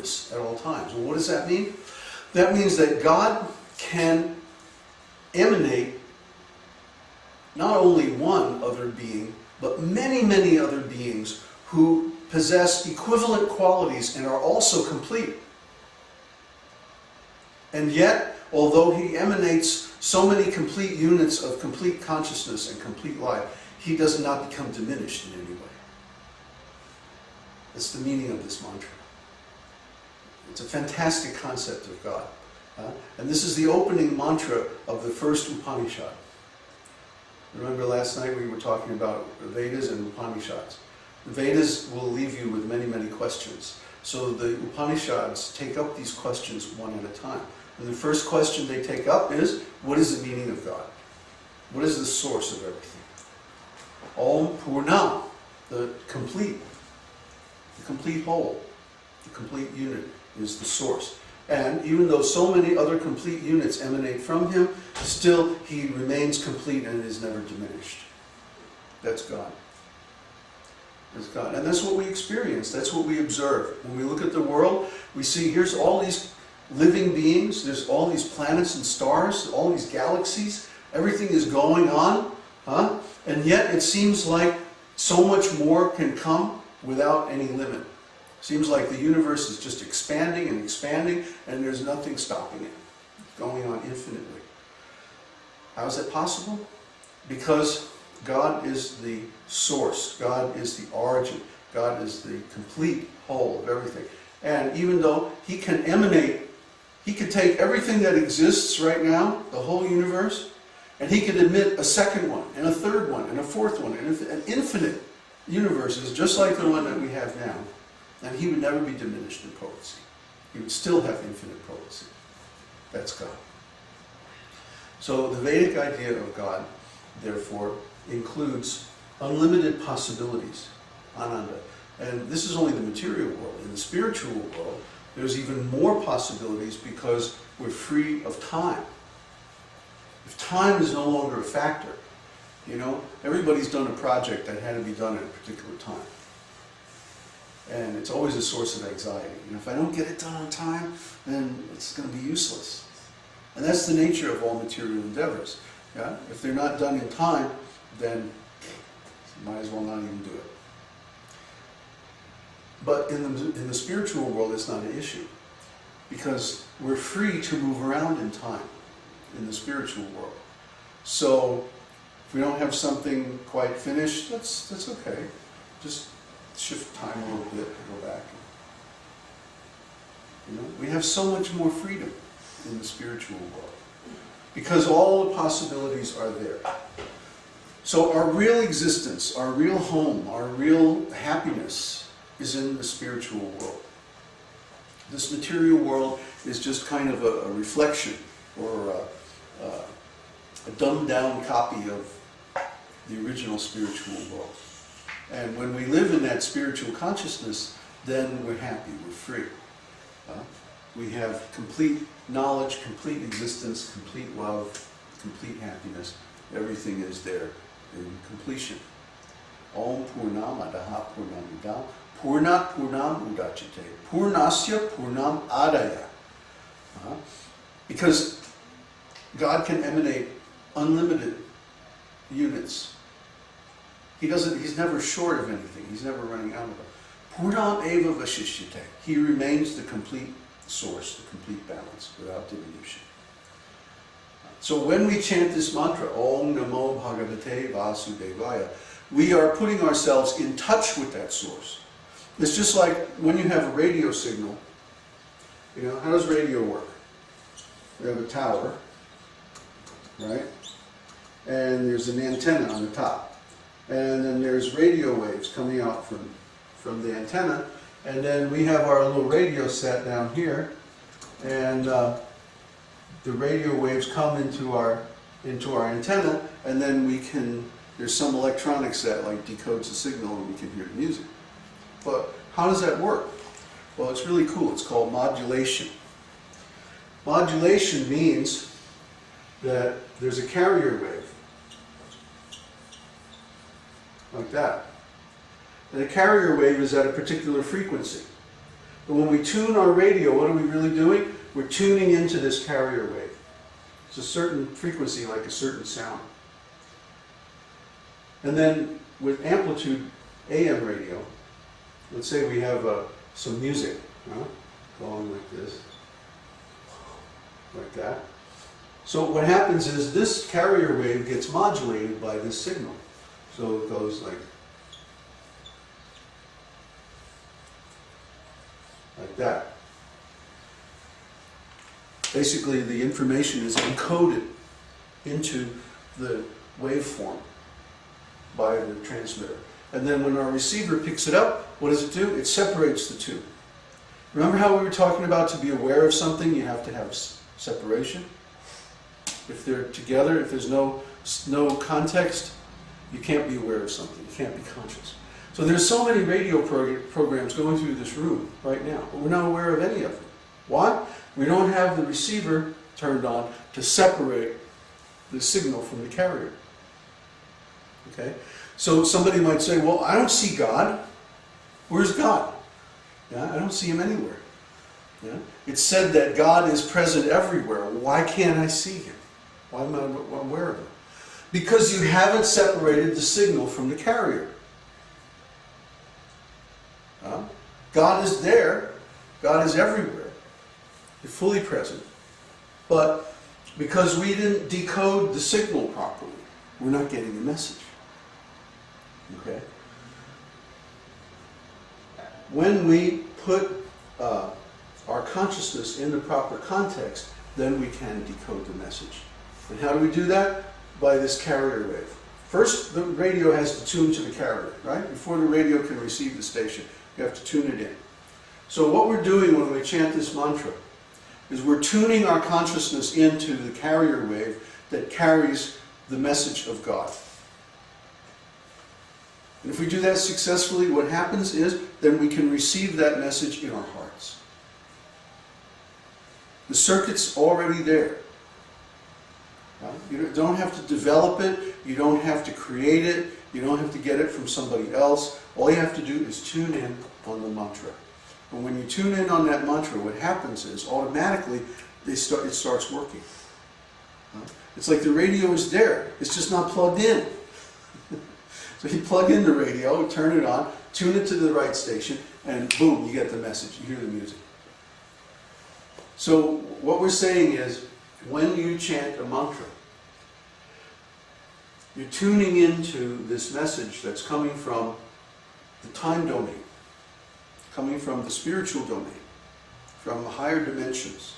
units at all times. Well, what does that mean? That means that God can emanate not only one other being, but many, many other beings who possess equivalent qualities and are also complete. And yet, although he emanates so many complete units of complete consciousness and complete life, he does not become diminished in any way. That's the meaning of this mantra. It's a fantastic concept of God. And this is the opening mantra of the first Upanishad. Remember last night we were talking about Vedas and Upanishads. The Vedas will leave you with many, many questions. So the Upanishads take up these questions one at a time. And the first question they take up is, what is the meaning of God? What is the source of everything? Om Purnam, the complete whole, the complete unit is the source. And even though so many other complete units emanate from him, still he remains complete and is never diminished. That's God. That's God. And that's what we experience. That's what we observe. When we look at the world, we see here's all these living beings, there's all these planets and stars, all these galaxies, everything is going on, and yet it seems like so much more can come without any limit. Seems like the universe is just expanding and expanding, and there's nothing stopping it. It's going on infinitely. How is that possible? Because God is the source. God is the origin. God is the complete whole of everything. And even though he can emanate, he could take everything that exists right now, the whole universe, and he could emit a second one, and a third one, and a fourth one, and an infinite universes, just like the one that we have now. And he would never be diminished in potency. He would still have infinite potency. That's God. So the Vedic idea of God, therefore, includes unlimited possibilities, ananda. And this is only the material world. In the spiritual world, there's even more possibilities because we're free of time. If time is no longer a factor, you know, everybody's done a project that had to be done at a particular time. And it's always a source of anxiety. And if I don't get it done on time, then it's going to be useless. And that's the nature of all material endeavors. Yeah? If they're not done in time, then you might as well not even do it. But in the spiritual world, it's not an issue. Because we're free to move around in time in the spiritual world. So if we don't have something quite finished, that's okay. Just shift time a little bit and go back. You know, we have so much more freedom in the spiritual world because all the possibilities are there. So our real existence, our real home, our real happiness is in the spiritual world. This material world is just kind of a reflection or a dumbed down copy of the original spiritual world. And when we live in that spiritual consciousness, then we're happy, we're free. We have complete knowledge, complete existence, complete love, complete happiness. Everything is there in completion. Om Purnamadaha Purnamidam Purnat Purnam Udachite Purnasya Purnam Adaya. Because God can emanate unlimited units. He's never short of anything. He's never running out of it. Purnam eva vashishyate. He remains the complete source, the complete balance, without diminution. So when we chant this mantra, Om Namo Bhagavate Vasudevaya, we are putting ourselves in touch with that source. It's just like when you have a radio signal. You know, how does radio work? We have a tower, right? And there's an antenna on the top. And then there's radio waves coming out from the antenna. And then we have our little radio set down here. And the radio waves come into our antenna. And then there's some electronics that like decodes the signal and we can hear the music. But how does that work? Well, it's really cool. It's called modulation. Modulation means that there's a carrier wave. Like that. And the carrier wave is at a particular frequency. But when we tune our radio, what are we really doing? We're tuning into this carrier wave. It's a certain frequency, like a certain sound. And then with amplitude AM radio, let's say we have some music going like this, like that. So what happens is this carrier wave gets modulated by this signal. So it goes like that. Basically, the information is encoded into the waveform by the transmitter. And then when our receiver picks it up, what does it do? It separates the two. Remember how we were talking about to be aware of something, you have to have separation? If they're together, if there's no context, you can't be aware of something. You can't be conscious. So there's so many radio programs going through this room right now, but we're not aware of any of them. Why? We don't have the receiver turned on to separate the signal from the carrier. Okay? So somebody might say, well, I don't see God. Where's God? Yeah, I don't see him anywhere. Yeah? It's said that God is present everywhere. Why can't I see him? Why am I aware of him? Because you haven't separated the signal from the carrier. God is there. God is everywhere. You're fully present. But because we didn't decode the signal properly, we're not getting the message. Okay? When we put our consciousness in the proper context, then we can decode the message. And how do we do that? By this carrier wave. First, the radio has to tune to the carrier, right? Before the radio can receive the station, you have to tune it in. So what we're doing when we chant this mantra is we're tuning our consciousness into the carrier wave that carries the message of God. And if we do that successfully, what happens is then we can receive that message in our hearts. The circuit's already there. You don't have to develop it, you don't have to create it, you don't have to get it from somebody else. All you have to do is tune in on the mantra. And when you tune in on that mantra, what happens is automatically it starts working. It's like the radio is there, it's just not plugged in. So you plug in the radio, turn it on, tune it to the right station, and boom, you get the message, you hear the music. So what we're saying is, when you chant a mantra, you're tuning into this message that's coming from the time domain, coming from the spiritual domain, from the higher dimensions.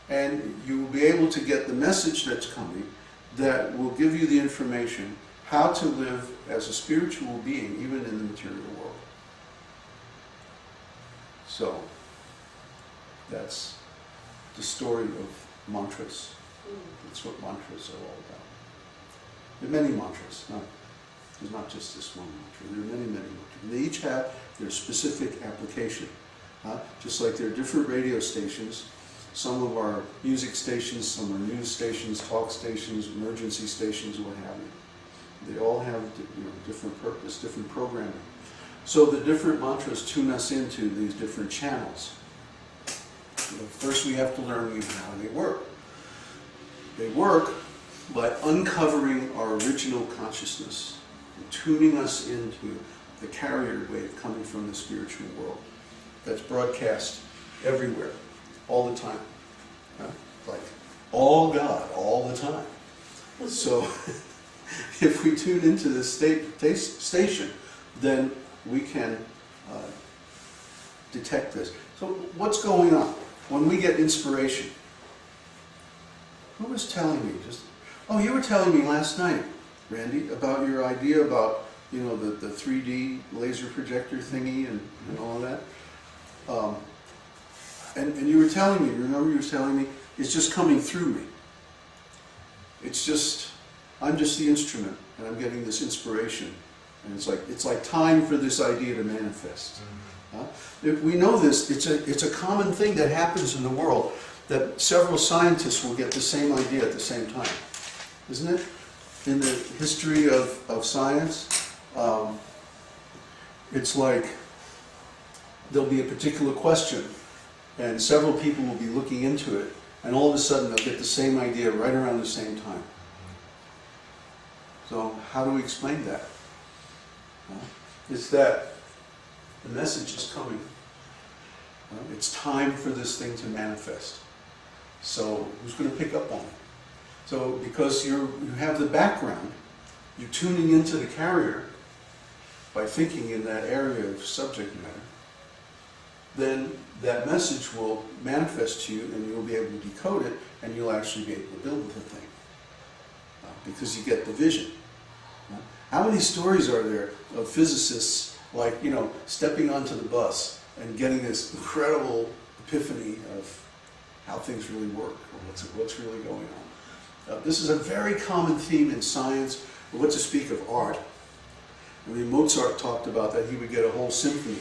And you will be able to get the message that's coming that will give you the information how to live as a spiritual being, even in the material world. So, that's the story of mantras. That's what mantras are all about. There are many mantras. There's not just this one mantra. There are many, many mantras. They each have their specific application. Just like there are different radio stations. Some of our music stations, some are news stations, talk stations, emergency stations, what have you. They all have different purpose, different programming. So the different mantras tune us into these different channels. First we have to learn how they work. They work by uncovering our original consciousness and tuning us into the carrier wave coming from the spiritual world that's broadcast everywhere, all the time. Like all God, all the time. So if we tune into this station, then we can detect this. So what's going on? When we get inspiration, who was telling me? Oh, you were telling me last night, Randy, about your idea about the 3D laser projector thingy and all of that. And you were telling me, remember you were telling me, it's just coming through me. It's just, I'm just the instrument, and I'm getting this inspiration. And it's like time for this idea to manifest. If we know this, it's a common thing that happens in the world, that several scientists will get the same idea at the same time. Isn't it? In the history of science, it's like there'll be a particular question, and several people will be looking into it, and all of a sudden they'll get the same idea right around the same time. So how do we explain that? It's that the message is coming. It's time for this thing to manifest. So who's going to pick up on it? So because you have the background, you're tuning into the carrier by thinking in that area of subject matter, then that message will manifest to you and you'll be able to decode it and you'll actually be able to build the thing. Because you get the vision. How many stories are there of physicists like, stepping onto the bus and getting this incredible epiphany of how things really work, or what's really going on? This is a very common theme in science, what to speak of art. I mean, Mozart talked about that he would get a whole symphony